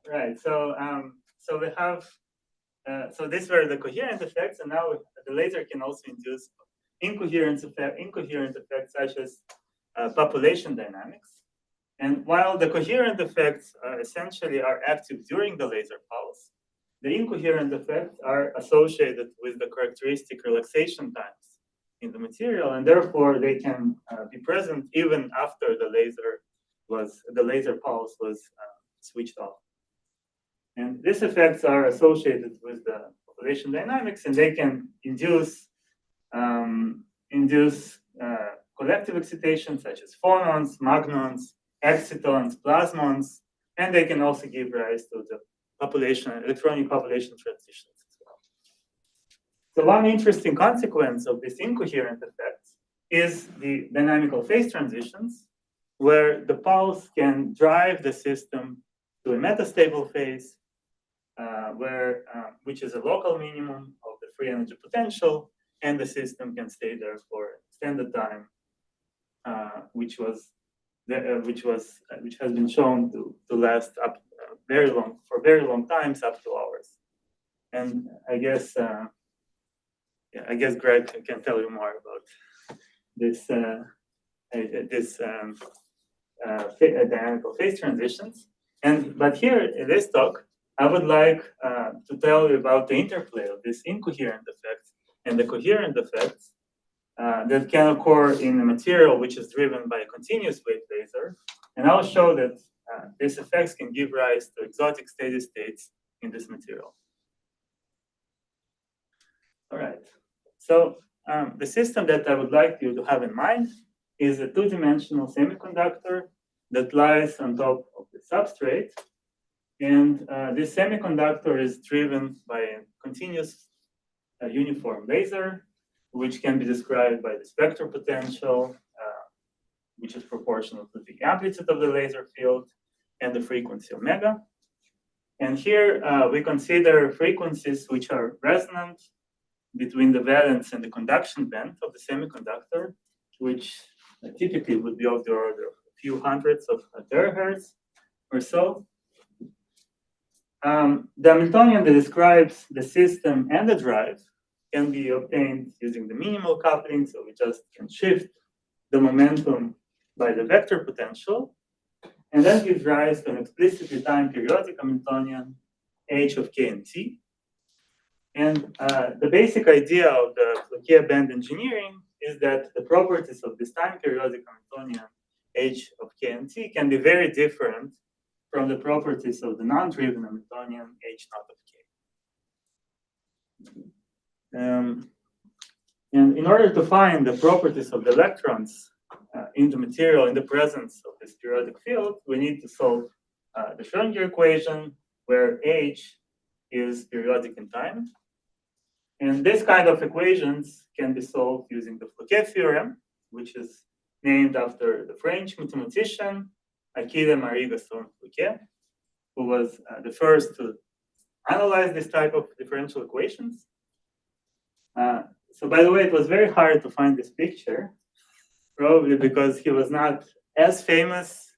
Right. So we have so these were the coherent effects, and now the laser can also induce incoherent effects such as population dynamics. And while the coherent effects essentially are active during the laser pulse, the incoherent effects are associated with the characteristic relaxation times in the material, and therefore they can be present even after the laser pulse was switched off. And these effects are associated with the population dynamics, and they can induce collective excitation such as phonons, magnons, excitons, plasmons, and they can also give rise to the electronic population transitions as well. So one interesting consequence of this incoherent effect is the dynamical phase transitions, where the pulse can drive the system to a metastable phase, which is a local minimum of the free energy potential, and the system can stay there for extended time, which has been shown to last up very long times, up to hours. And I guess Greg can tell you more about this dynamical phase transitions. But here in this talk, I would like to tell you about the interplay of this incoherent effects and the coherent effects that can occur in a material which is driven by a continuous wave laser. And I'll show that these effects can give rise to exotic steady states in this material. All right. So the system that I would like you to have in mind is a two-dimensional semiconductor that lies on top of the substrate. And this semiconductor is driven by a continuous uniform laser, which can be described by the spectral potential, which is proportional to the amplitude of the laser field and the frequency omega. And here we consider frequencies which are resonant between the valence and the conduction band of the semiconductor, which typically would be of the order of a few hundreds of terahertz or so. The Hamiltonian that describes the system and the drive can be obtained using the minimal coupling, so we just can shift the momentum by the vector potential, and that gives rise to an explicitly time-periodic Hamiltonian h of k and t. And the basic idea of the Floquet band engineering is that the properties of this time-periodic Hamiltonian h of k and t can be very different from the properties of the non-driven Hamiltonian h naught of k. And in order to find the properties of the electrons in the material in the presence of this periodic field, we need to solve the Schrödinger equation, where h is periodic in time. And this kind of equations can be solved using the Floquet theorem, which is named after the French mathematician Achille Marie Gaston Floquet, who was the first to analyze this type of differential equations. So by the way, it was very hard to find this picture, probably because he was not as famous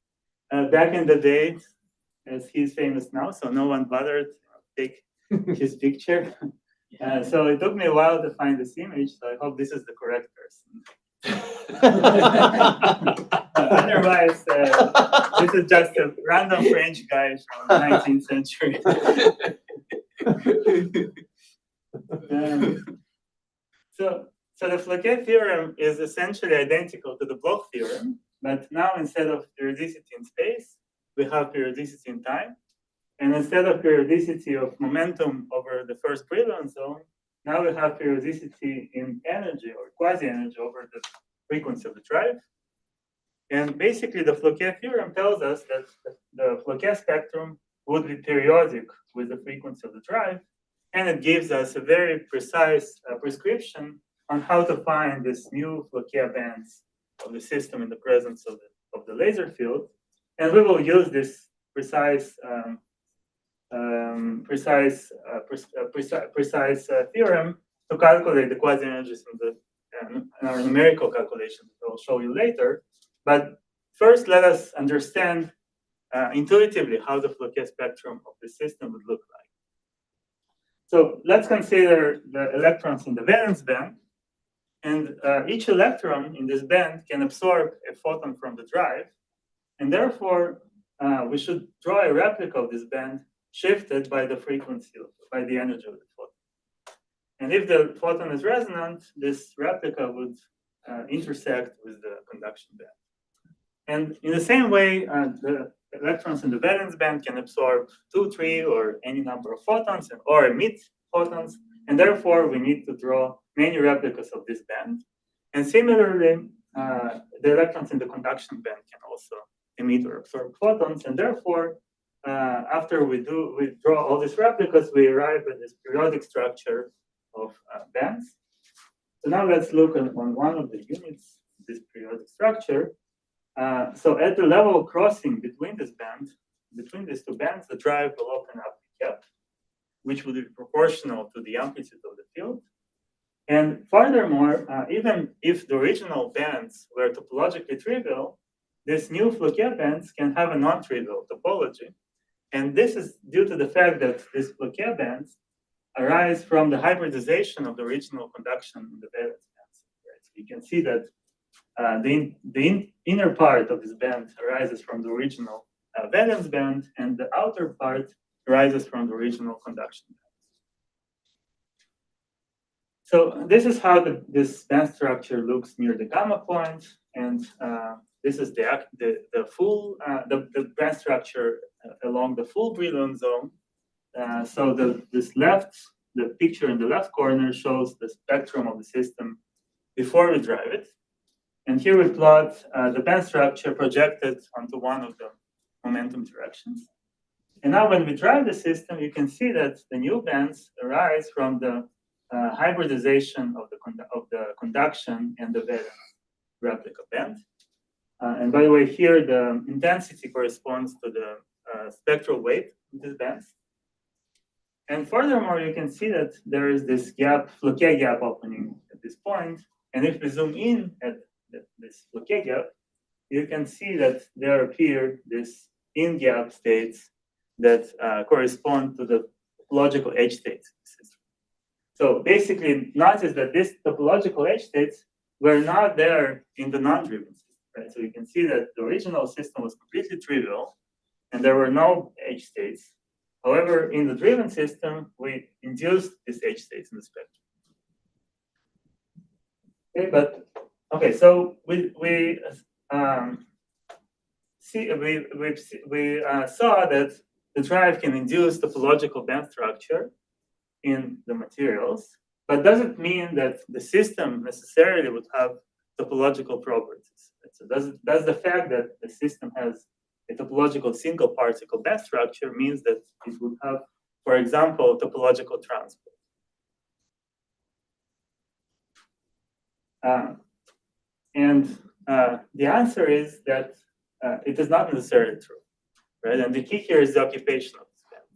back in the day as he's famous now, so no one bothered to take his picture. So it took me a while to find this image, so I hope this is the correct person. Otherwise, this is just a random French guy from the 19th century. So the Floquet theorem is essentially identical to the Bloch theorem, but now instead of periodicity in space, we have periodicity in time. And instead of periodicity of momentum over the first prevalence zone, now we have periodicity in energy or quasi-energy over the frequency of the drive. And basically, the Floquet theorem tells us that the Floquet spectrum would be periodic with the frequency of the drive, and it gives us a very precise prescription on how to find this new Floquet bands of the system in the presence of the laser field. And we will use this precise theorem to calculate the quasi-energies in our numerical calculations that I'll show you later. But first, let us understand intuitively how the Floquet spectrum of the system would look like. So let's consider the electrons in the valence band. And each electron in this band can absorb a photon from the drive. And therefore, we should draw a replica of this band shifted by the frequency, by the energy of the photon. And if the photon is resonant, this replica would intersect with the conduction band. And in the same way, the electrons in the valence band can absorb 2, 3, or any number of photons, or emit photons. And therefore, we need to draw many replicas of this band. And similarly, the electrons in the conduction band can also emit or absorb photons. And therefore, after we draw all these replicas, we arrive at this periodic structure of bands. So now let's look on one of the units of this periodic structure. So at the level crossing between these two bands, the drive will open up the gap, which would be proportional to the amplitude of the field. And furthermore, even if the original bands were topologically trivial, these new Floquet bands can have a non-trivial topology. And this is due to the fact that these Floquet bands arise from the hybridization of the original conduction in the valence bands. Right? So you can see that the inner part of this band arises from the original valence band, and the outer part arises from the original conduction band. So this is how this band structure looks near the gamma point, and this is the band structure along the full Brillouin zone. So the picture in the left corner shows the spectrum of the system before we drive it. And here we plot the band structure projected onto one of the momentum directions. And now when we drive the system, you can see that the new bands arise from the hybridization of the conduction and the valence replica band. And by the way, here the intensity corresponds to the spectral weight of these bands. And furthermore, you can see that there is this gap, Floquet gap opening at this point. And if we zoom in at this Floquet gap, you can see that there appear these in-gap states that correspond to the topological edge states. So basically, notice that these topological edge states were not there in the non-driven system. Right? So you can see that the original system was completely trivial, and there were no edge states. However, in the driven system, we induced these edge states in the spectrum. Okay, so we saw that the drive can induce topological band structure in the materials, but doesn't mean that the system necessarily would have topological properties. So does the fact that the system has a topological single particle band structure means that it would have, for example, topological transport. The answer is that it is not necessarily true, right? And the key here is the occupation of these bands.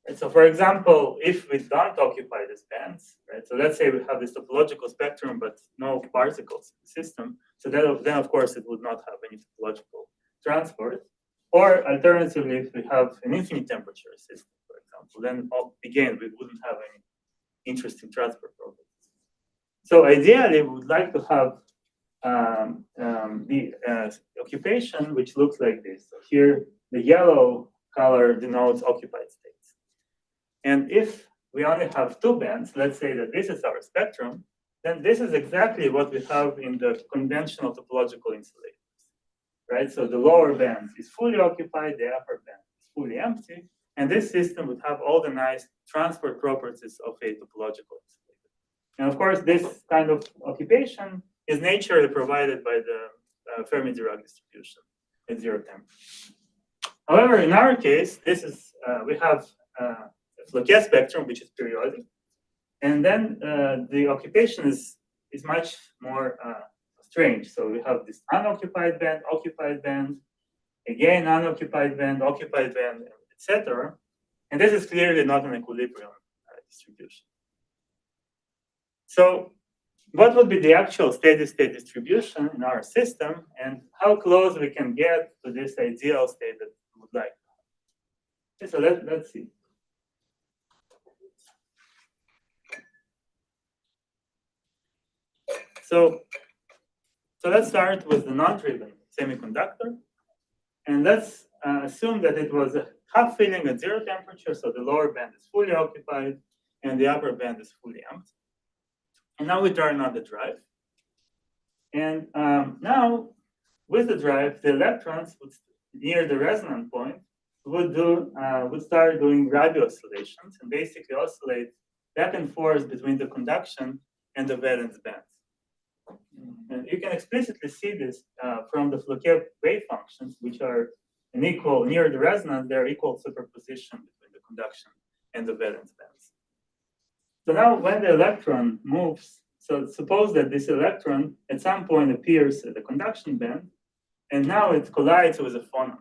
Right? So, for example, if we don't occupy these bands, right? So let's say we have this topological spectrum, but no particles in the system. So then, of course, it would not have any topological transport. Or alternatively, if we have an infinite temperature system, for example, then again, we wouldn't have any interesting transport properties. So ideally, we would like to have the occupation, which looks like this. So here, the yellow color denotes occupied states. And if we only have two bands, let's say that this is our spectrum, then this is exactly what we have in the conventional topological insulators. Right? So the lower band is fully occupied, the upper band is fully empty, and this system would have all the nice transport properties of a topological insulator. And of course, this kind of occupation is naturally provided by the Fermi-Dirac distribution at zero temperature. However, in our case, this is we have a Floquet spectrum, which is periodic, and then the occupation is much more strange. So we have this unoccupied band, occupied band, again unoccupied band, occupied band, etc. And this is clearly not an equilibrium distribution. So what would be the actual steady-state distribution in our system, and how close we can get to this ideal state that we would like. Okay, so let's see. So let's start with the non-driven semiconductor, and let's assume that it was a half filling at 0 temperature, so the lower band is fully occupied and the upper band is fully empty. And now we turn on the drive. And now, with the drive, the electrons would, near the resonant point would start doing radio oscillations and basically oscillate back and forth between the conduction and the valence bands. And you can explicitly see this from the Floquet wave functions, which are an equal, near the resonance, they're equal superposition between the conduction and the valence bands. So now when the electron moves, so suppose that this electron at some point appears at the conduction band, and now it collides with a phonon.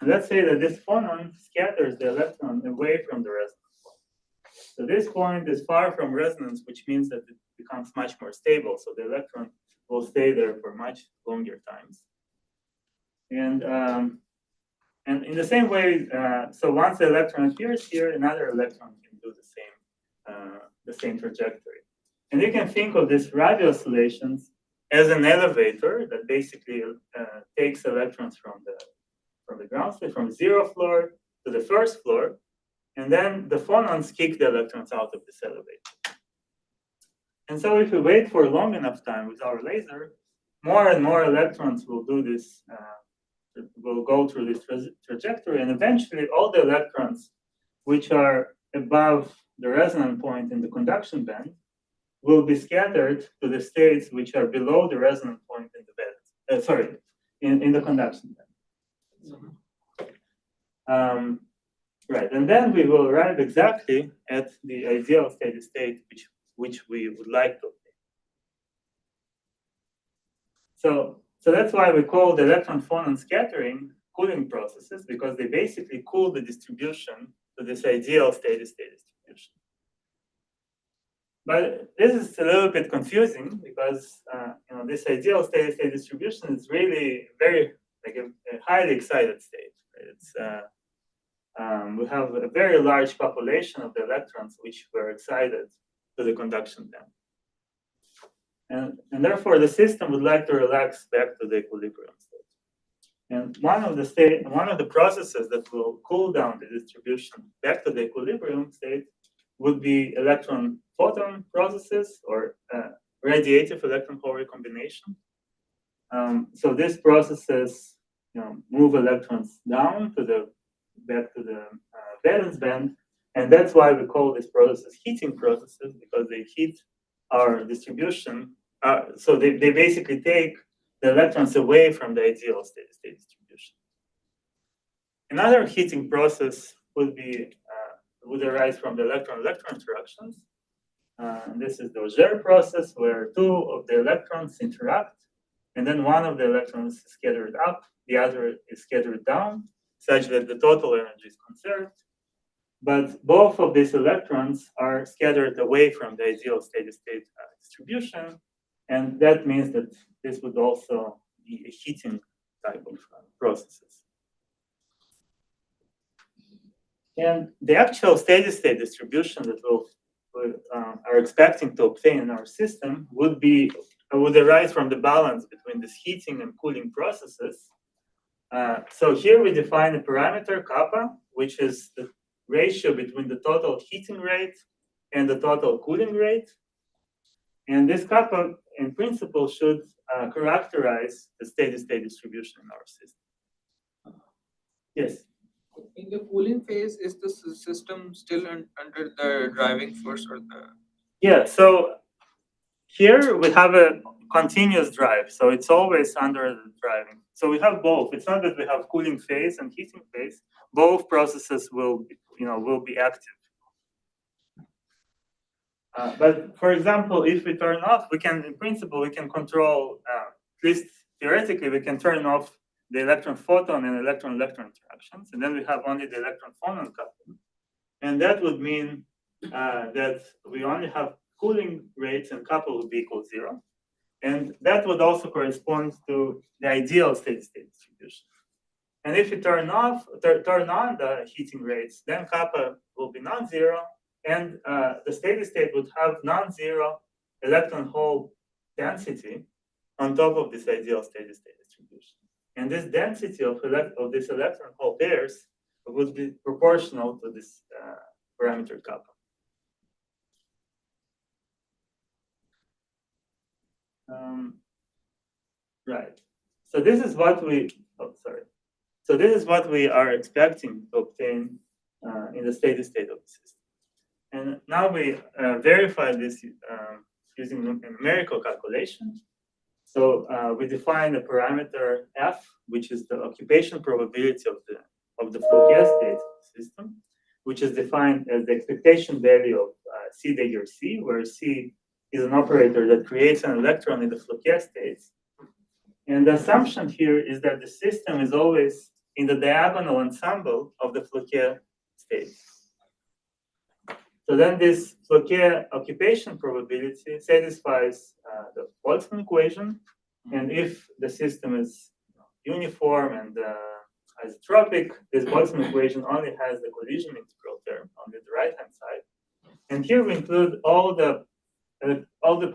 And let's say that this phonon scatters the electron away from the resonance point. So this point is far from resonance, which means that it becomes much more stable. So the electron will stay there for much longer times. And in the same way, so once the electron appears here, another electron can do the same trajectory. And you can think of these radio oscillations as an elevator that basically takes electrons from the ground state, from 0 floor to the first floor, and then the phonons kick the electrons out of this elevator. And so if we wait for long enough time with our laser, more and more electrons will do this, will go through this trajectory, and eventually all the electrons which are above the resonant point in the conduction band will be scattered to the states which are below the resonant point in the band, in the conduction band. Right, and then we will arrive exactly at the ideal steady state which we would like to obtain. So that's why we call the electron phonon scattering cooling processes, because they basically cool the distribution to this ideal steady state distribution. But this is a little bit confusing because this ideal steady state distribution is really very like a highly excited state. Right? It's we have a very large population of the electrons which were excited to the conduction band. And therefore, the system would like to relax back to the equilibrium state. And one of the processes that will cool down the distribution back to the equilibrium state would be electron-photon processes or radiative electron-hole recombination. So these processes move electrons down back to the valence band, and that's why we call these processes heating processes, because they heat our distribution. So they basically take the electrons away from the ideal steady state distribution. Another heating process would arise from the electron-electron interactions. And this is the Auger process, where two of the electrons interact, and then one of the electrons is scattered up, the other is scattered down, such that the total energy is conserved. But both of these electrons are scattered away from the ideal steady state distribution, and that means that this would also be a heating type of processes. And the actual steady state distribution that we are expecting to obtain in our system would arise from the balance between this heating and cooling processes. So here we define a parameter kappa, which is the ratio between the total heating rate and the total cooling rate. And this kappa, in principle, should characterize the steady state distribution in our system. Yes? In the cooling phase, is the system still under the driving force or the? Yeah, so here we have a continuous drive, so it's always under the driving. So we have both. It's not that we have cooling phase and heating phase. Both processes will be active. But for example, if we turn off, in principle, we can control, at least theoretically, we can turn off the electron-photon and electron-electron interactions, and then we have only the electron-phonon coupling. And that would mean that we only have cooling rates and kappa would be equal to 0. And that would also correspond to the ideal steady-state distribution. And if you turn on the heating rates, then kappa will be non-zero, and the steady state would have non-zero electron hole density on top of this ideal steady-state distribution. And this density of this electron hole pairs would be proportional to this parameter kappa. Right. So this is what we. So this is what we are expecting to obtain in the steady state of the system. And now we verify this using a numerical calculation. So we define a parameter f, which is the occupation probability of the Floquet state system, which is defined as the expectation value of C dagger C, where C is an operator that creates an electron in the Floquet states. And the assumption here is that the system is always in the diagonal ensemble of the Floquet states. So then this Floquet occupation probability satisfies the Boltzmann equation. And if the system is uniform and isotropic, this Boltzmann equation only has the collision integral term on the right-hand side. And here we include all the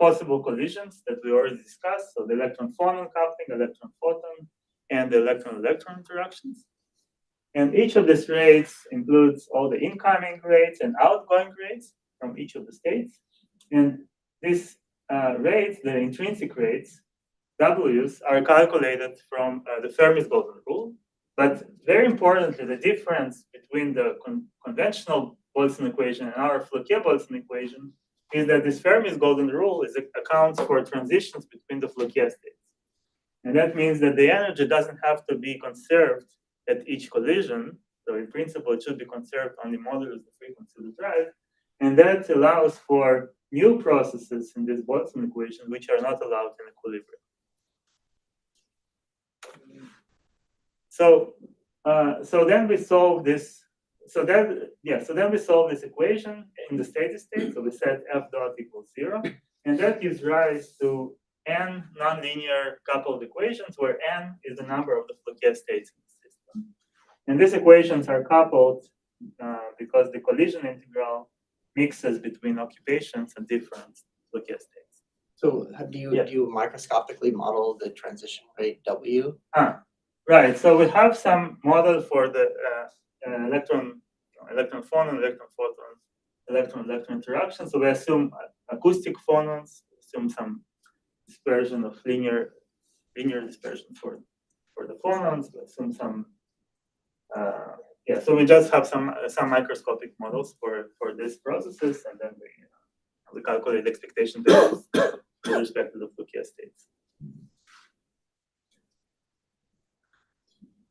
possible collisions that we already discussed. So the electron-phonon coupling, electron-photon, and the electron-electron interactions. And each of these rates includes all the incoming rates and outgoing rates from each of the states. And these rates, the intrinsic rates, W's, are calculated from the Fermi's golden rule. But very importantly, the difference between the conventional Boltzmann equation and our Floquet-Boltzmann equation is that this Fermi's golden rule accounts for transitions between the Floquet states. And that means that the energy doesn't have to be conserved at each collision. So in principle, it should be conserved on the modulus the frequency of the drive. And that allows for new processes in this Boltzmann equation, which are not allowed in equilibrium. So then we solve this. So then we solve this equation in the steady state. So we set f dot equals 0, and that gives rise to n nonlinear coupled equations, where n is the number of the Floquet states in the system. And these equations are coupled because the collision integral mixes between occupations and different Floquet states. So do you microscopically model the transition rate W? Right. So we have some model for the electron-phonon, electron-photon, electron-electron interaction. So we assume acoustic phonons, assume some dispersion of linear dispersion for the phonons, we assume some so we just have some microscopic models for these processes, and then we calculate the expectation values with respect to the Floquet states.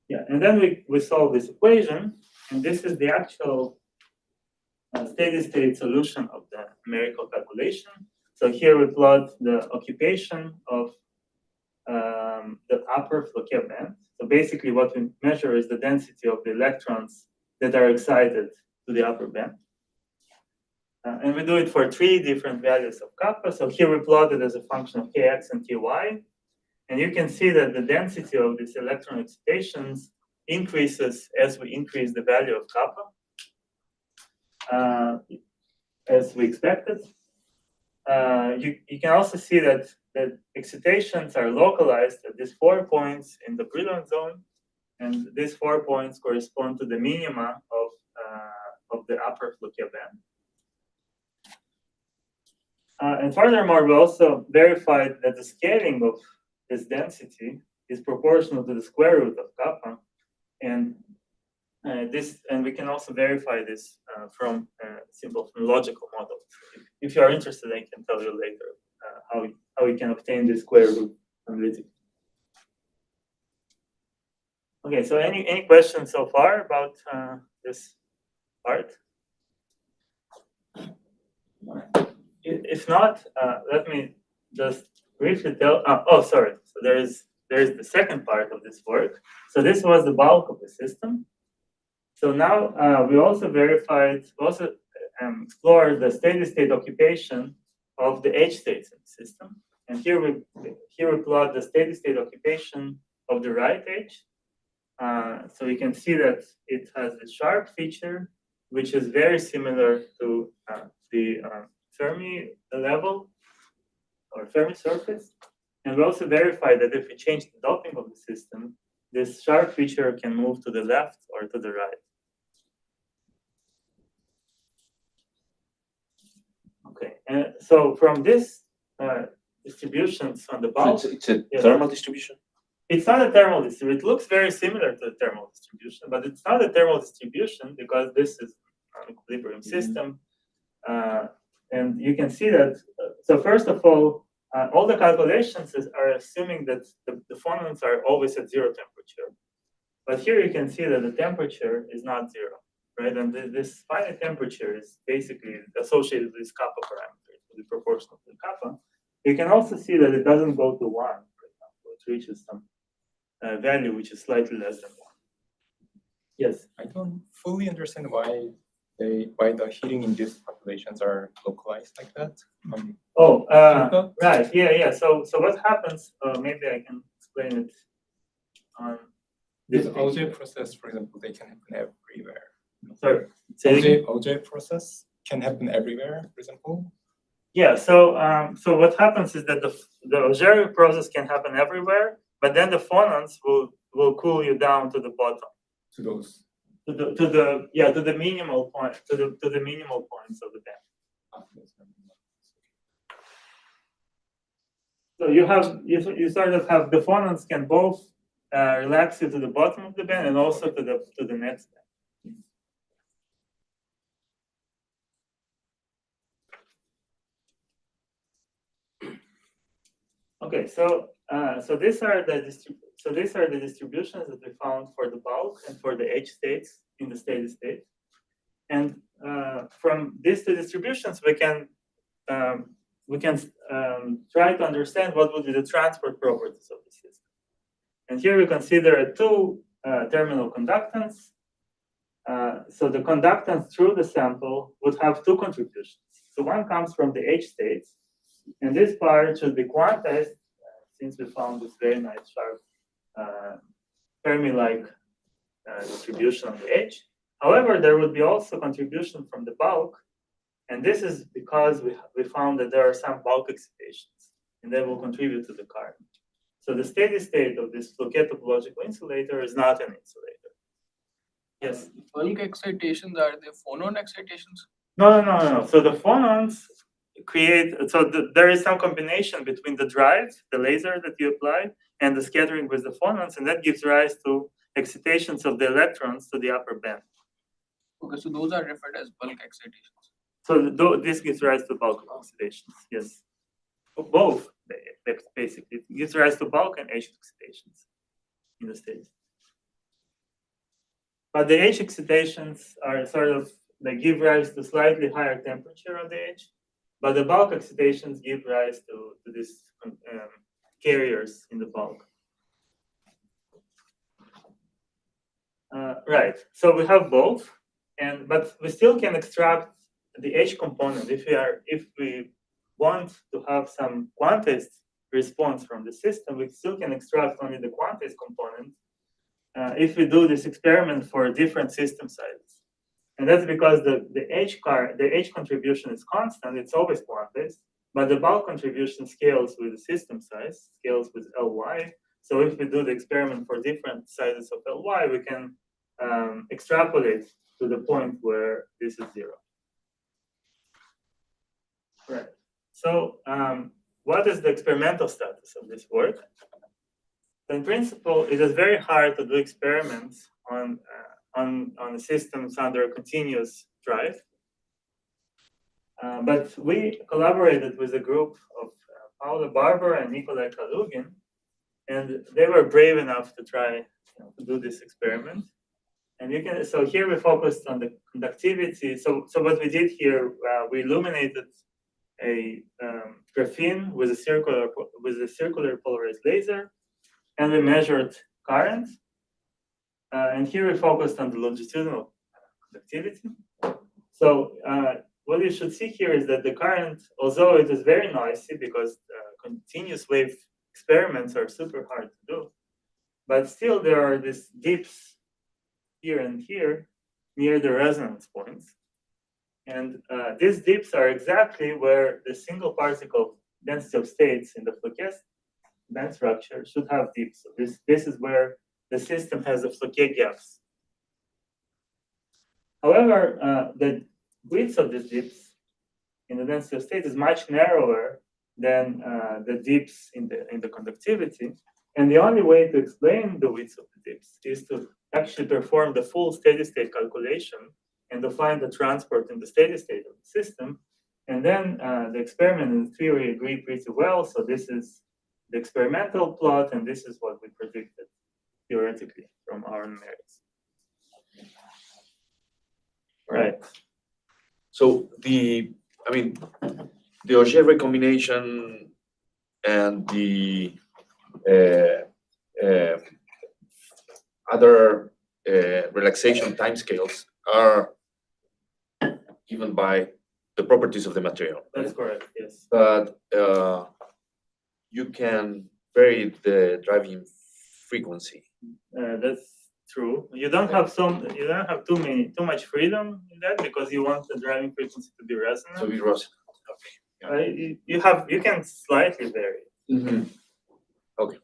Yeah, and then we solve this equation, and this is the actual steady-state solution of the numerical calculation. So here we plot the occupation of the upper Floquet band. So basically what we measure is the density of the electrons that are excited to the upper band. And we do it for 3 different values of kappa. So here we plot it as a function of kx and ky. And you can see that the density of these electron excitations increases as we increase the value of kappa, as we expected. You can also see that excitations are localized at these 4 points in the Brillouin zone, and these 4 points correspond to the minima of the upper Floquet band. And furthermore, we also verified that the scaling of this density is proportional to the square root of kappa, and we can also verify this from simple logical models. If you are interested, I can tell you later how we can obtain the square root analytically. Okay, so any questions so far about this part? If not, let me just briefly tell. Sorry. So there is the second part of this work. So this was the bulk of the system. So now we also explored the steady-state occupation of the H states in the system. And here we plot the steady state occupation of the right H. So you can see that it has a sharp feature, which is very similar to the Fermi level or Fermi surface. And we also verify that if we change the doping of the system, this sharp feature can move to the left or to the right. Okay, and so from this distributions on the bulk, So it's a thermal distribution? It's not a thermal distribution. It looks very similar to a thermal distribution, but it's not a thermal distribution because this is an equilibrium system. And you can see that, so first of all the calculations are assuming that the phonons are always at 0 temperature. But here you can see that the temperature is not 0, right? And this finite temperature is basically associated with this kappa parameter, the proportional to the kappa. You can also see that it doesn't go to 1, for example. It reaches some value which is slightly less than 1. Yes? I don't fully understand why the heating induced populations are localized like that. Right. Yeah. So what happens? Maybe I can explain it on this. The OJ process, for example, they can happen everywhere. Sorry. OJ process can happen everywhere, for example. Yeah. So what happens is that the Auger process can happen everywhere, but then the phonons will cool you down to the bottom. To those. To the minimal point, to the minimal points of the band. So you sort of have the phonons can both relax you to the bottom of the band and also to the next band. Okay, so these are the distributions that we found for the bulk and for the H states in the steady state. And from these two distributions, we can try to understand what would be the transport properties of the system. And here we consider two terminal conductance. So the conductance through the sample would have two contributions. So one comes from the H states, and this part should be quantized since we found this very nice sharp Fermi-like distribution on the H. However, there would be also contribution from the bulk, and this is because we found that there are some bulk excitations, and they will contribute to the current. So the steady state of this Floquet topological insulator is not an insulator. Yes? Bulk excitations, are they phonon excitations? No. So the phonons create, there is some combination between the drive, the laser that you apply, and the scattering with the phonons, and that gives rise to excitations of the electrons to the upper band. Okay, so those are referred as bulk excitations. So this gives rise to bulk excitations, yes. Both, basically. It gives rise to bulk and H excitations in the state. But the H excitations are they give rise to slightly higher temperature of the H, but the bulk excitations give rise to these carriers in the bulk. Right, so we have both, but we still can extract the H component if we want to have some quantized response from the system. We still can extract only the quantized component if we do this experiment for different system sizes. And that's because the H contribution is constant, it's always quantized, but the bulk contribution scales with the system size, scales with Ly. So if we do the experiment for different sizes of Ly, we can extrapolate to the point where this is 0. Right. So what is the experimental status of this work? In principle, it is very hard to do experiments on systems under a continuous drive. But we collaborated with a group of Paula Barber and Nikolai Kalugin, and they were brave enough to try to do this experiment. And so here we focused on the conductivity. So what we did here, we illuminated a graphene with a circular polarized laser, and we measured current. And here we focused on the longitudinal conductivity. So what you should see here is that the current, although it is very noisy because continuous wave experiments are super hard to do, but still there are these dips here and here near the resonance points. And these dips are exactly where the single particle density of states in the Floquet band structure should have dips. So this is where the system has the Floquet gaps. However, the width of these dips in the density of state is much narrower than the dips in the conductivity. And the only way to explain the width of the dips is to actually perform the full steady state calculation and to find the transport in the steady state of the system. And then the experiment and theory agree pretty well. So this is the experimental plot, and this is what we predicted theoretically from our numerics. Right. So the Auger recombination and the other relaxation timescales are given by the properties of the material. That's correct, yes. But you can vary the driving frequency. That's true. You don't have too much freedom in that because you want the driving frequency to be resonant. So it was You can slightly vary. mm-hmm. Okay.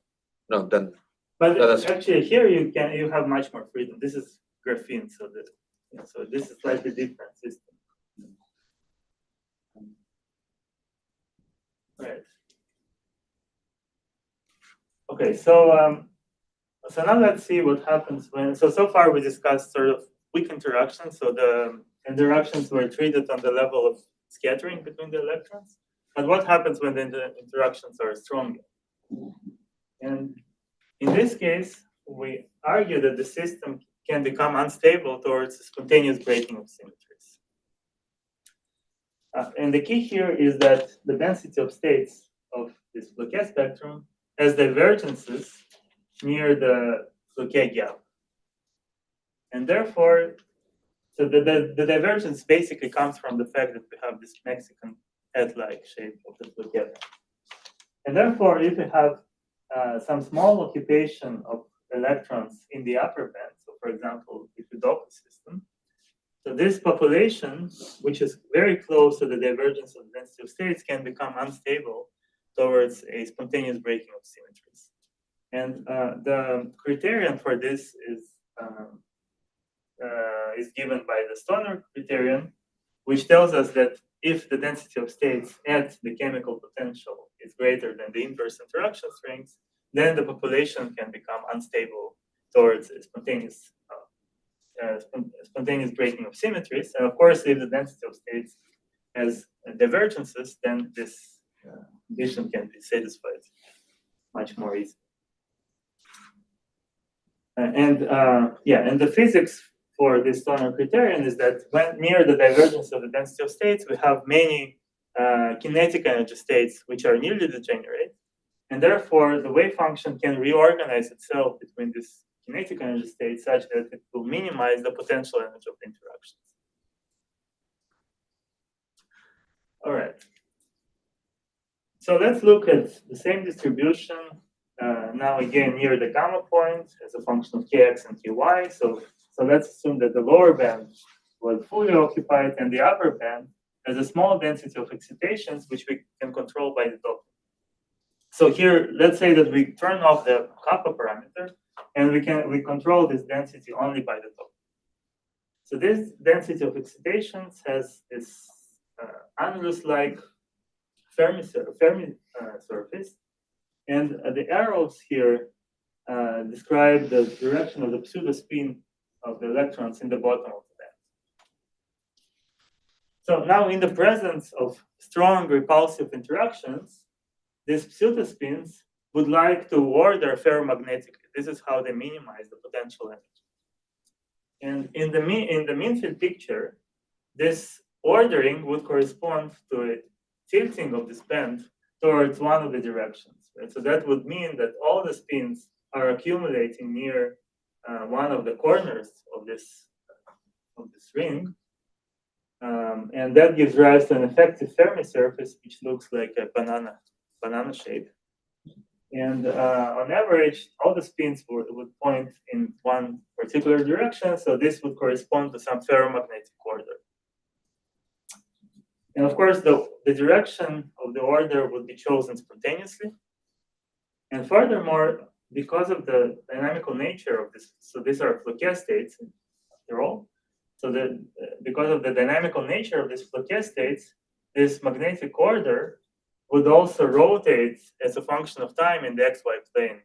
No, then. But that's actually, here you have much more freedom. This is graphene, so this is slightly different system. Right. Okay, so now let's see what happens when. So far we discussed sort of weak interactions. So the interactions were treated on the level of scattering between the electrons. But what happens when the interactions are stronger? And in this case, we argue that the system can become unstable towards spontaneous breaking of symmetries. And the key here is that the density of states of this Floquet spectrum has divergences near the Floquet gap. And therefore, so the divergence basically comes from the fact that we have this Mexican head-like shape of the Floquet. And therefore, if we have some small occupation of electrons in the upper band, so for example, if we doped system, so this population, which is very close to the divergence of the density of states, can become unstable towards a spontaneous breaking of symmetries. And the criterion for this is given by the Stoner criterion, which tells us that if the density of states at the chemical potential is greater than the inverse interaction strength, then the population can become unstable towards a spontaneous breaking of symmetries. And of course, if the density of states has divergences, then this condition can be satisfied much more easily. And the physics for this Stoner criterion is that when near the divergence of the density of states, we have many kinetic energy states which are nearly degenerate, and therefore the wave function can reorganize itself between these kinetic energy states such that it will minimize the potential energy of the interactions. All right. So let's look at the same distribution now again near the gamma point as a function of kx and ky. So let's assume that the lower band was fully occupied and the upper band has a small density of excitations which we can control by the doping. So here, let's say that we turn off the kappa parameter and we control this density only by the doping. So this density of excitations has this annulus-like Fermi surface, and the arrows here describe the direction of the pseudo-spin of the electrons in the bottom of the band. So now in the presence of strong repulsive interactions, these pseudo-spins would like to order ferromagnetically. This is how they minimize the potential energy. And in the mean field picture, this ordering would correspond to a tilting of this band towards one of the directions. Right? So that would mean that all the spins are accumulating near one of the corners of this ring, And that gives rise to an effective Fermi surface, which looks like a banana shape. And on average, all the spins would point in one particular direction, so this would correspond to some ferromagnetic order. And of course, the direction of the order would be chosen spontaneously. And furthermore, because of the dynamical nature of this, so these are Floquet states, after all. So because of the dynamical nature of these Floquet states, this magnetic order would also rotate as a function of time in the xy plane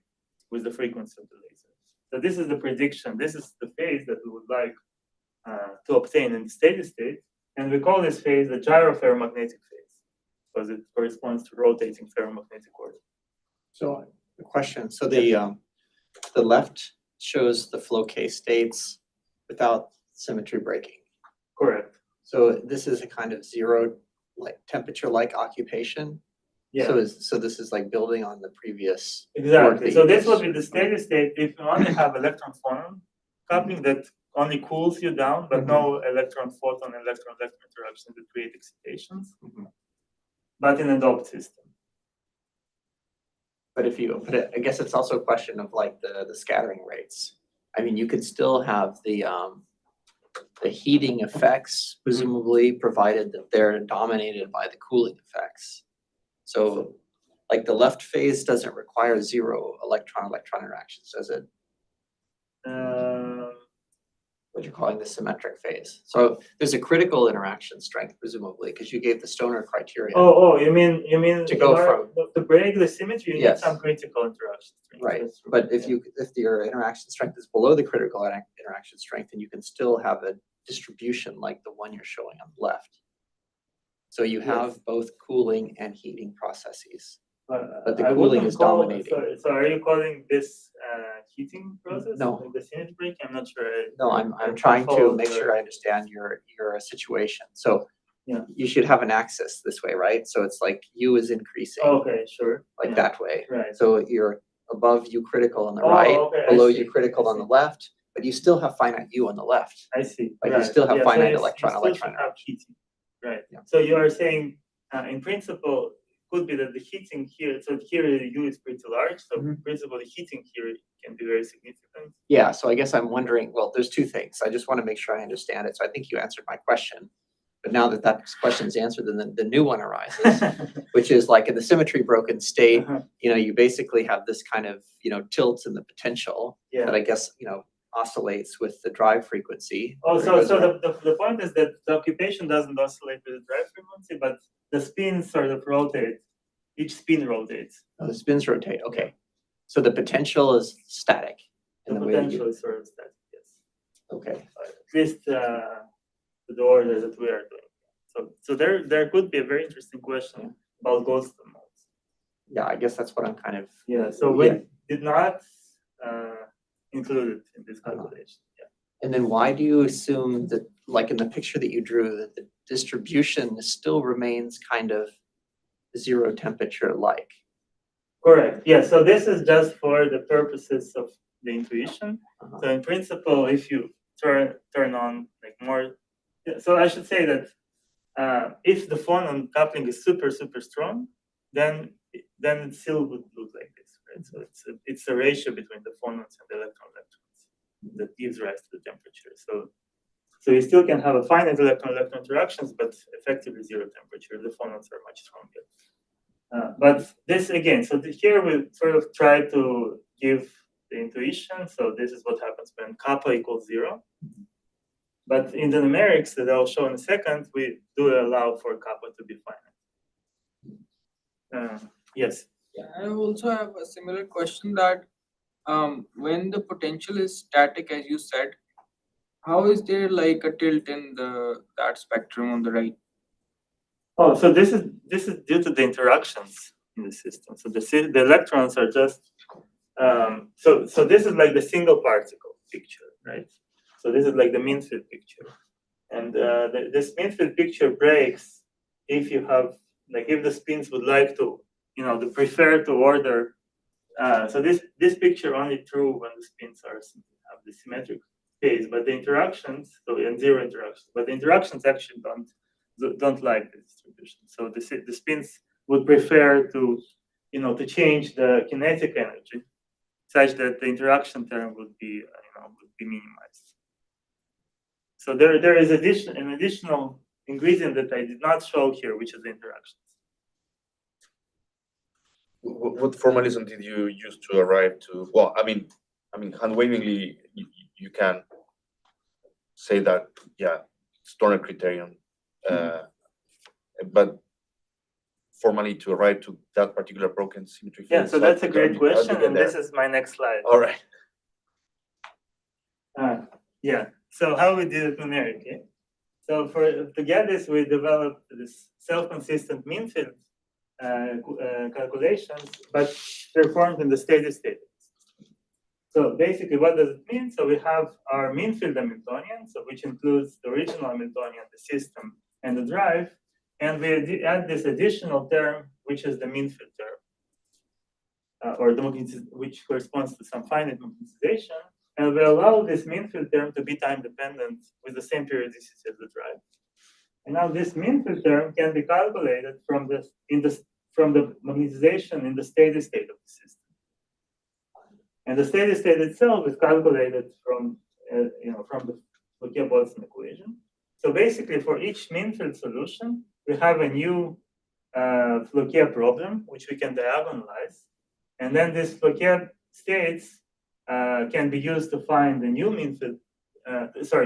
with the frequency of the laser. So this is the prediction. This is the phase that we would like to obtain in the steady state. And we call this phase the gyro-ferromagnetic phase because it corresponds to rotating ferromagnetic order. So the question, so the left shows the Floquet states without symmetry breaking. Correct. So this is a kind of zero like temperature-like occupation. Yeah. So this is like building on the previous. Exactly. So this would be the steady state if you only have electron-phonon coupling that only cools you down, but no electron-photon, electron-electron interactions that create excitations, but in a doped system. But I guess it's also a question of like the scattering rates. I mean, you could still have the heating effects, presumably, provided that they're dominated by the cooling effects. So, like the left phase doesn't require zero electron-electron interactions, does it? What you're calling the symmetric phase. So there's a critical interaction strength, presumably, because you gave the Stoner criteria. You mean to go from to break the symmetry, you yes. need some critical interaction strength. Right, but if your interaction strength is below the critical interaction strength, then you can still have a distribution like the one you're showing on the left. So you have both cooling and heating processes, but the cooling is dominating. So are you calling this heating process? No. Like the symmetry break? I'm not sure. No, I'm trying to make sure I understand your situation. So you should have an axis this way, right? So it's like U is increasing. Okay, sure. Like that way. Right. So you're above U critical on the right, below U critical on the left, but you still have finite U on the left. I see. Like you still have finite you electron-electron. still have heating. Right. Yeah. So you are saying, in principle, it could be that the heating here, so here U is pretty large, so in principle, the heating here can be very significant. Yeah, so I guess I'm wondering, well, there's two things. I just want to make sure I understand it. So I think you answered my question. But now that question is answered, then the new one arises, which is like in the symmetry broken state, you basically have this kind of, tilt in the potential that I guess, oscillates with the drive frequency. So the point is that the occupation doesn't oscillate with the drive frequency, but the spins sort of rotate. Each spin rotates. Oh, the spins rotate. Okay. So the potential is static. The potential is sort of static, yes. Okay. At least the order that we are doing. So there could be a very interesting question about Goldstone modes. Yeah, I guess that's what I'm kind of. Yeah. So we did not include it in this calculation. And then why do you assume that, like in the picture that you drew, that the distribution still remains kind of zero temperature like? Correct. Yeah. So this is just for the purposes of the intuition. So in principle, if you turn on like more, so I should say that if the phonon coupling is super strong, then it still would look like this, right? So it's a ratio between the phonons and the electron-electrons that gives rise to the temperature. So you still can have a finite electron-electron interactions, but effectively zero temperature. The phonons are much stronger. But this again, so here we sort of try to give the intuition. So this is what happens when kappa equals 0. But in the numerics that I'll show in a second, we do allow for kappa to be finite. Yes. Yeah, I also have a similar question that when the potential is static, as you said, how is there like a tilt in that spectrum on the right? Oh, so this is due to the interactions in the system. So the electrons are just so this is like the single particle picture, right? So this is like the mean field picture, and this mean field picture breaks if you have if the spins would like to to prefer to order. So this picture only true when the spins have the symmetric phase, but the interactions, so and zero interactions, but the interactions actually don't like the distribution. So the spins would prefer to, to change the kinetic energy such that the interaction term would be minimized. So there is an additional ingredient that I did not show here, which is the interactions. What formalism did you use to arrive to? Well, I mean, hand-wavingly, you can say that, yeah, it's Turner criterion, but formally to arrive to that particular broken symmetry field. Yeah, so that's a great question, and this is my next slide. All right. Yeah. So how we did it numerically? So to get this, we developed this self-consistent mean field calculations, but performed in the steady state. So basically, what does it mean? So we have our mean field Hamiltonian, so which includes the original Hamiltonian, the system, and the drive, and we add this additional term, which is the mean field term, or which corresponds to some finite magnetization, and we allow this mean field term to be time dependent with the same periodicity as the drive. And now this mean field term can be calculated from the magnetization in the steady state of the system. And the steady state itself is calculated from the Floquet-Boltzmann equation. So basically, for each mean field solution, we have a new Floquet problem, which we can diagonalize. And then these Floquet states can be used to find the new mean field.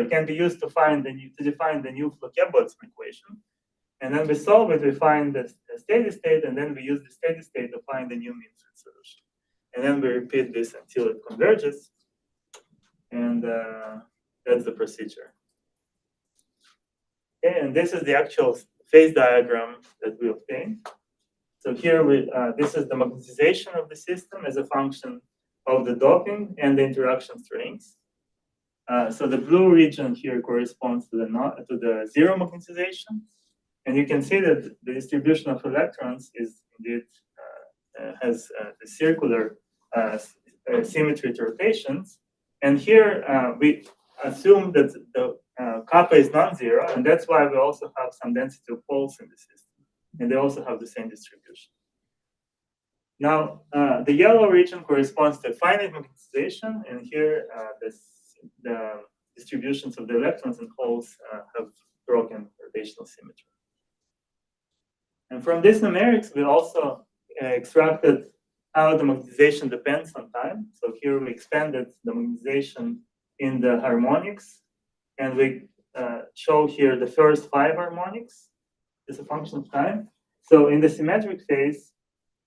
Can be used to define the new Floquet-Boltzmann equation. And then we solve it, we find the steady state, and then we use the steady state to find the new mean field solution. And then we repeat this until it converges. And that's the procedure. Okay, and this is the actual phase diagram that we obtained. So here, this is the magnetization of the system as a function of the doping and the interaction strengths. So the blue region here corresponds to the zero magnetization. And you can see that the distribution of electrons is indeed has the circular symmetry to rotations. And here we assume that the kappa is non-zero, and that's why we also have some density of poles in the system. And they also have the same distribution. Now, the yellow region corresponds to finite magnetization, and here the distributions of the electrons and holes have broken rotational symmetry. And from this numerics, we also extracted how the magnetization depends on time. So here we expanded the magnetization in the harmonics, and we show here the first 5 harmonics as a function of time. So in the symmetric phase,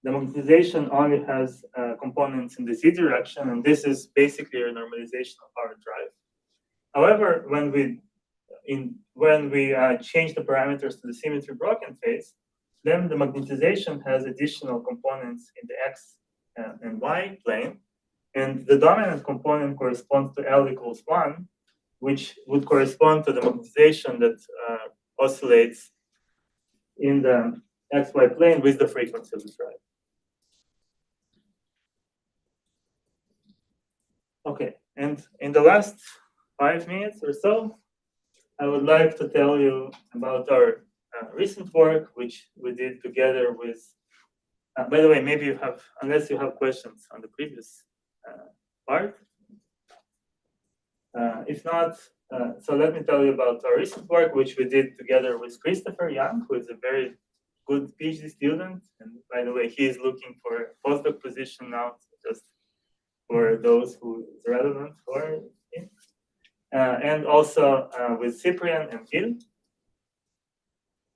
the magnetization only has components in the z direction, and this is basically a normalization of our drive. However, when we change the parameters to the symmetry broken phase, then the magnetization has additional components in the x and y plane, and the dominant component corresponds to L equals 1, which would correspond to the magnetization that oscillates in the xy plane with the frequency of the drive. Okay, and in the last 5 minutes or so, I would like to tell you about our recent work, which we did together with, by the way, maybe you have, unless you have questions on the previous part. If not, so let me tell you about our recent work, which we did together with Christopher Young, who is a very good PhD student. And by the way, he is looking for a postdoc position now, just for those who is relevant for him. And also with Cyprian and Gil.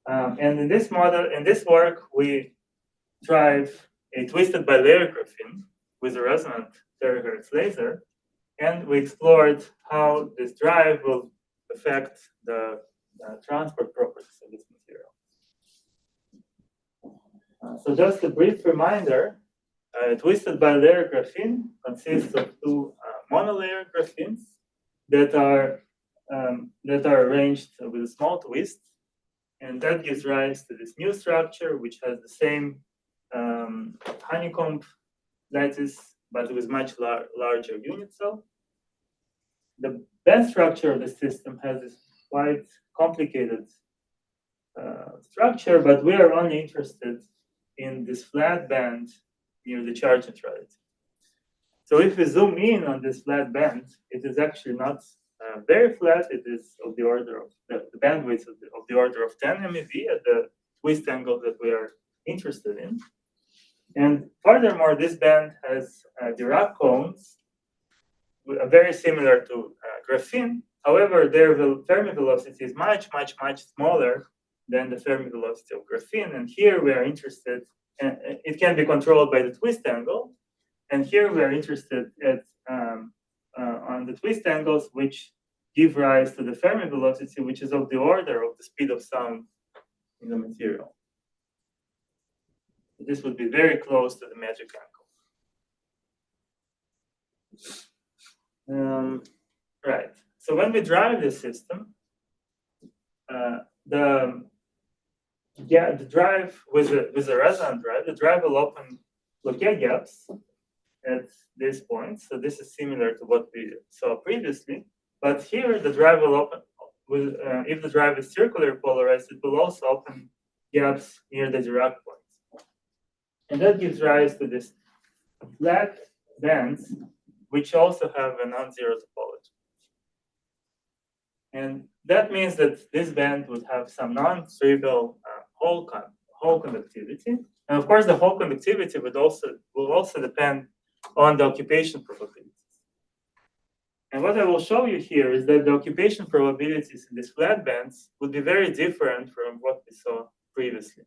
And in this work, we drive a twisted bilayer graphene with a resonant terahertz laser, and we explored how this drive will affect the transport properties of this material. So just a brief reminder, twisted bilayer graphene consists of 2 monolayer graphenes that are arranged with a small twist, and that gives rise to this new structure, which has the same honeycomb lattice, but with much larger unit cell. the band structure of the system has this quite complicated structure, but we are only interested in this flat band near the charge neutrality. So if we zoom in on this flat band, it is actually not very flat. It is of the order of the bandwidth of the order of 10 MeV at the twist angle that we are interested in. And furthermore, this band has Dirac cones, very similar to graphene. However, their Fermi velocity is much smaller than the Fermi velocity of graphene. And here we are interested, and it can be controlled by the twist angle. And here we are interested on the twist angles, which give rise to the Fermi velocity, which is of the order of the speed of sound in the material. This would be very close to the magic angle. Right. So when we drive this system, the drive with a resonant drive, the drive will open Floquet gaps at this point. So this is similar to what we saw previously. But here the drive will open with if the drive is circular polarized, it will also open gaps near the Dirac points. And that gives rise to this flat bands, which also have a non-zero topology. And that means that this band would have some non-trivial Hall conductivity. And of course, the Hall conductivity will also depend on the occupation probabilities. And what I will show you here is that the occupation probabilities in these flat bands would be very different from what we saw previously.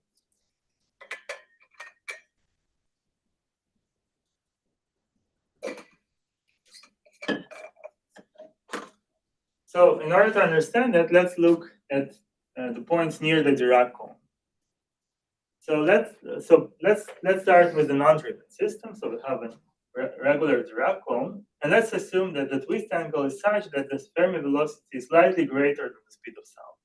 So in order to understand that, let's look at the points near the Dirac cone. So let's start with the non-driven system. So we have a regular Dirac cone, and let's assume that the twist angle is such that the Fermi velocity is slightly greater than the speed of sound.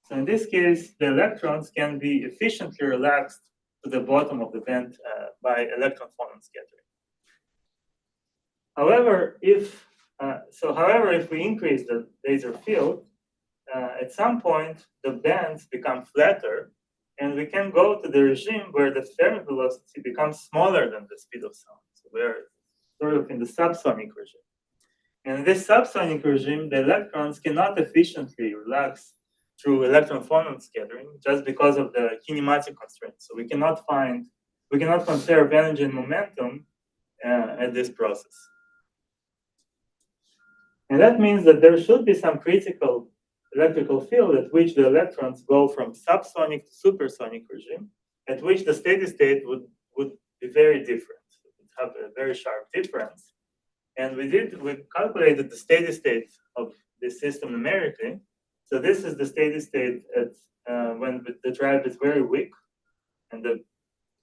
So in this case, the electrons can be efficiently relaxed to the bottom of the band by electron-phonon scattering. However, if we increase the laser field, at some point the bands become flatter, and we can go to the regime where the Fermi velocity becomes smaller than the speed of sound. So we're sort of in the subsonic regime. And in this subsonic regime, the electrons cannot efficiently relax through electron-phonon scattering just because of the kinematic constraints. So we cannot conserve energy and momentum at this process. And that means that there should be some critical electrical field at which the electrons go from subsonic to supersonic regime, at which the steady state would be very different. It would have a very sharp difference. And we calculated the steady state of this system numerically. So this is the steady state at when the drive is very weak, and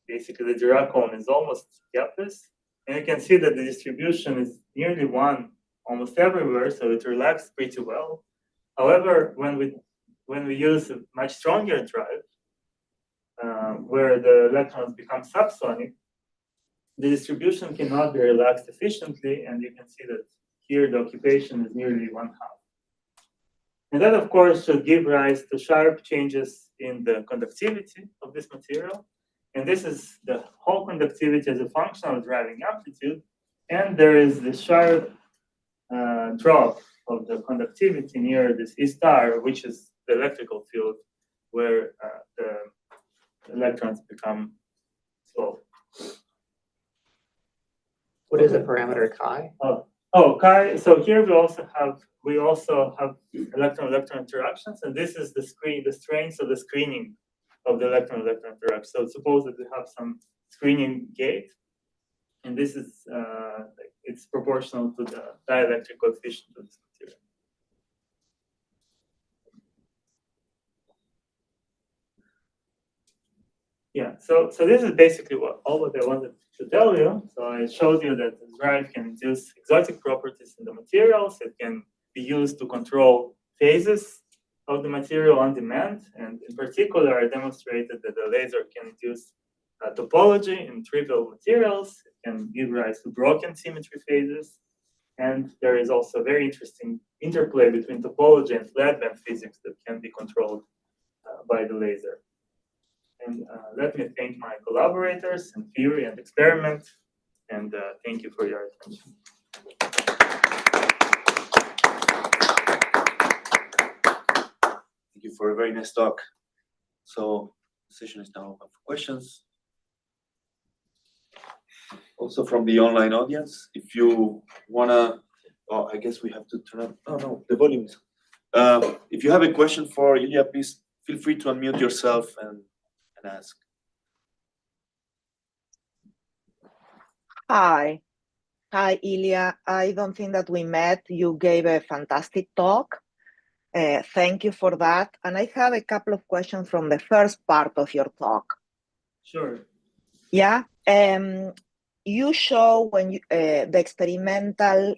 basically the Dirac cone is almost gapless. And you can see that the distribution is nearly 1 almost everywhere, so it relaxed pretty well. However, when we use a much stronger drive, where the electrons become subsonic, the distribution cannot be relaxed efficiently, and you can see that here the occupation is nearly 1/2. And that, of course, should give rise to sharp changes in the conductivity of this material. And this is the whole conductivity as a function of driving amplitude. And there is the sharp drop of the conductivity near this E star, which is the electrical field where the electrons become slow. What is the parameter chi? Chi. So here we also have electron-electron interactions, and this is the strength of the screening of the electron-electron interaction. So suppose that we have some screening gate, and this is it's proportional to the dielectric coefficient of this material. Yeah, so this is basically all what I wanted to tell you. So I showed you that the drive can induce exotic properties in the materials. It can be used to control phases of the material on demand. And in particular, I demonstrated that the laser can induce topology in trivial materials. It can give rise to broken symmetry phases. And there is also very interesting interplay between topology and flat band physics that can be controlled by the laser. And let me thank my collaborators in theory and experiment, and thank you for your attention. Thank you for a very nice talk. So the session is now open for questions. Also from the online audience, if you wanna, oh, I guess we have to turn up, oh no, the volume is. If you have a question for Iliya, please feel free to unmute yourself and ask. Hi. Hi, Iliya. I don't think that we met. You gave a fantastic talk. Thank you for that. And I have a couple of questions from the first part of your talk. Sure. Yeah. You show when you, the experimental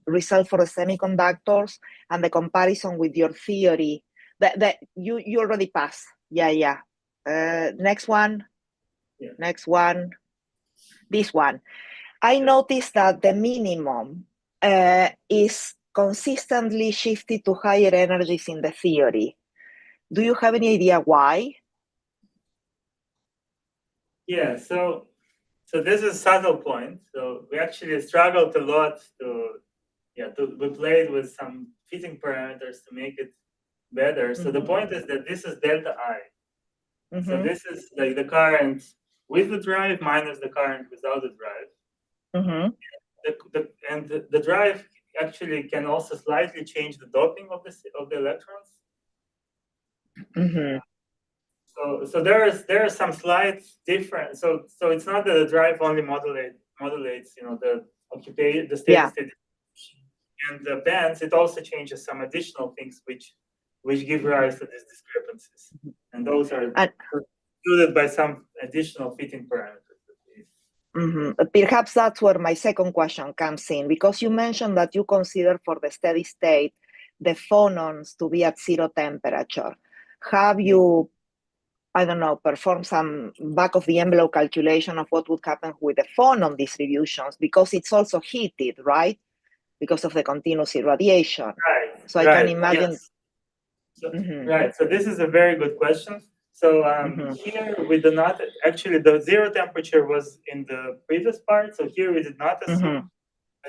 result for the semiconductors and the comparison with your theory. That you already passed. Yeah. Next one. Yeah. Next one. This one. I noticed that the minimum is consistently shifted to higher energies in the theory. Do you have any idea why? Yeah, so this is a subtle point. So we actually struggled a lot we played with some fitting parameters to make it better. So the point is that this is delta I. Mm-hmm. So this is like the current with the drive minus the current without the drive. Mm-hmm. The drive actually can also slightly change the doping of the electrons. Mm-hmm. So there are some slight difference. So it's not that the drive only modulates the occupation, the steady state, and the bands. It also changes some additional things which give rise to these discrepancies, and those are included by some additional fitting parameters. Mm-hmm. Perhaps that's where my second question comes in, because you mentioned that you consider for the steady state the phonons to be at zero temperature. Have you, I don't know, performed some back of the envelope calculation of what would happen with the phonon distributions? Because it's also heated, right? Because of the continuous irradiation. Right. So I can imagine. Yes. So, right. So this is a very good question. So here we do not, actually the zero temperature was in the previous part. So here we did not assume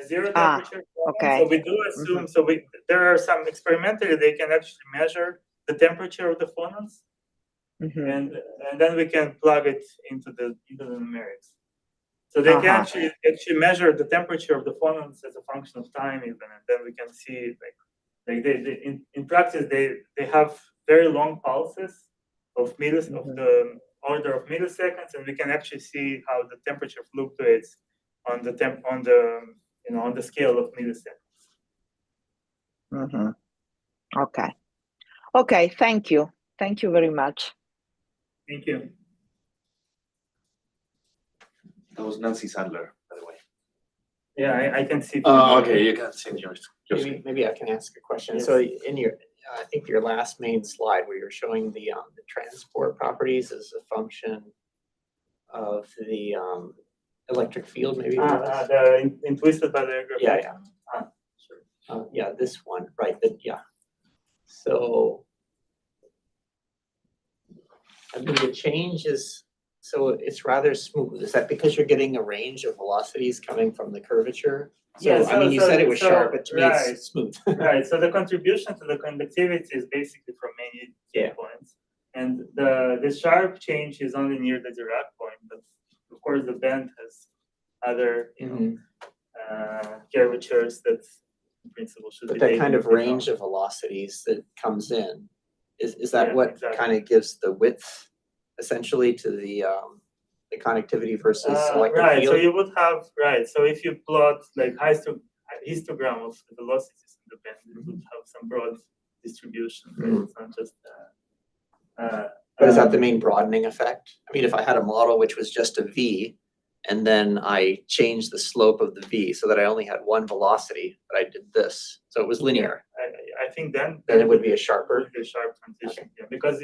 a zero temperature. Okay. So we do assume, there are some experimentally, they can actually measure the temperature of the phonons. And then we can plug it into the numerics. So they can actually measure the temperature of the phonons as a function of time even, and then we can see they in practice they have very long pulses of the order of milliseconds, and we can actually see how the temperature fluctuates on the scale of milliseconds. Okay. Thank you very much. Thank you. That was Nancy Sandler, by the way. Yeah, I can see. Okay, you can see yours. Maybe I can ask a question. Yes. So in your, I think your last main slide where you're showing the transport properties as a function of the electric field, maybe it was? In twisted bilayer graphene. Yeah. Sure. Yeah, this one, right? So I mean, the change is, so it's rather smooth. Is that because you're getting a range of velocities coming from the curvature? So, Yeah, I mean, you said it was sharp, but to me it's smooth. Right. So the contribution to the conductivity is basically from many points, and the sharp change is only near the Dirac point. But of course, the band has other curvatures that, in principle, should be. But that kind of range of velocities that comes in, is that what kind of gives the width, essentially, to the conductivity versus electric field? So you would have So if you plot like histogram of the velocities in the band, you would have some broad distribution. Right? It's not just. But is that the main broadening effect? I mean, if I had a model which was just a V, and then I changed the slope of the V so that I only had one velocity, but I did this, so it was linear. I think then it would be a sharper. It would be a sharp transition, because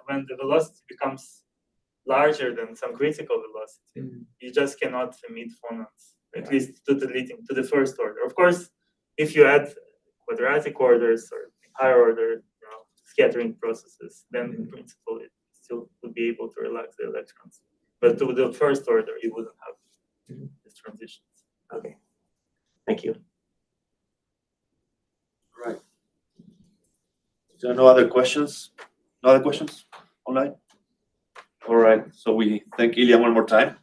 when the velocity becomes larger than some critical velocity, you just cannot emit phonons at least to the first order. Of course, if you add quadratic orders or higher order scattering processes, then in principle it still would be able to relax the electrons. But to the first order, you wouldn't have these transitions. Okay. Thank you. Right. Is there no other questions? No other questions online? All right, so we thank Iliya one more time.